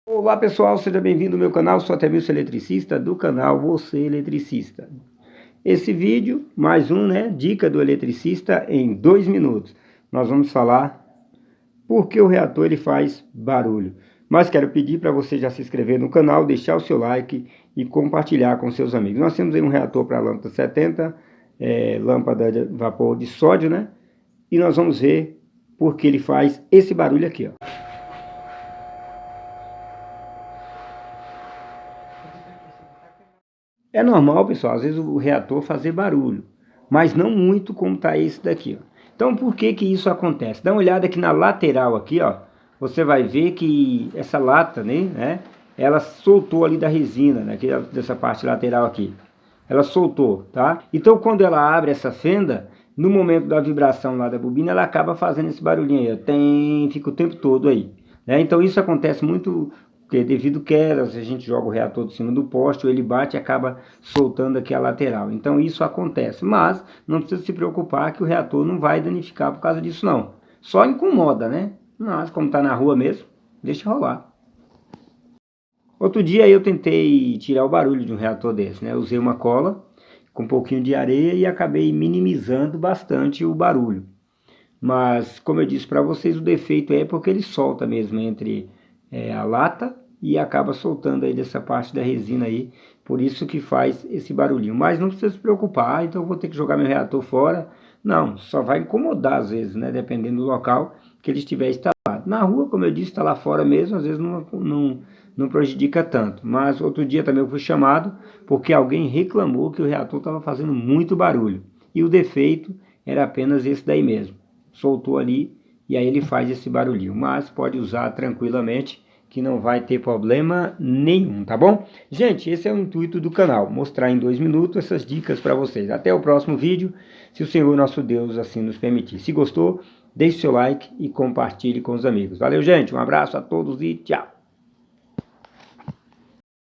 Olá pessoal, seja bem-vindo ao meu canal, sou Atemilson Eletricista, do canal Você Eletricista. Esse vídeo, mais um, dica do eletricista em 2 minutos. Nós vamos falar por que o reator ele faz barulho. Mas quero pedir para você já se inscrever no canal, deixar o seu like e compartilhar com seus amigos. Nós temos aí um reator para lâmpada 70, lâmpada de vapor de sódio, E nós vamos ver por que ele faz esse barulho aqui, ó. É normal, pessoal, às vezes o reator fazer barulho, mas não muito como está esse daqui, ó. Então, por que que isso acontece? Dá uma olhada aqui na lateral aqui, ó. Você vai ver que essa lata, ela soltou ali da resina, aqui, dessa parte lateral aqui. Ela soltou, tá? Então, quando ela abre essa fenda, no momento da vibração lá da bobina, ela acaba fazendo esse barulhinho aí, ó. Fica o tempo todo aí, Então, isso acontece muito porque devido quedas, a gente joga o reator de cima do poste, ele bate e acaba soltando aqui a lateral. Então isso acontece, mas não precisa se preocupar que o reator não vai danificar por causa disso não. Só incomoda, Mas como está na rua mesmo, deixa rolar. Outro dia eu tentei tirar o barulho de um reator desse, Usei uma cola com um pouquinho de areia e acabei minimizando bastante o barulho. Mas, como eu disse para vocês, o defeito é porque ele solta mesmo entre a lata e acaba soltando aí dessa parte da resina aí, por isso que faz esse barulhinho. Mas não precisa se preocupar, então eu vou ter que jogar meu reator fora. Não, só vai incomodar às vezes, dependendo do local que ele estiver instalado. Na rua, como eu disse, está lá fora mesmo, às vezes não prejudica tanto. Mas outro dia também eu fui chamado porque alguém reclamou que o reator estava fazendo muito barulho. E o defeito era apenas esse daí mesmo. Soltou ali e aí ele faz esse barulhinho, mas pode usar tranquilamente que não vai ter problema nenhum, tá bom? Gente, esse é o intuito do canal, mostrar em 2 minutos essas dicas para vocês. Até o próximo vídeo, se o Senhor nosso Deus assim nos permitir. Se gostou, deixe seu like e compartilhe com os amigos. Valeu, gente, um abraço a todos e tchau!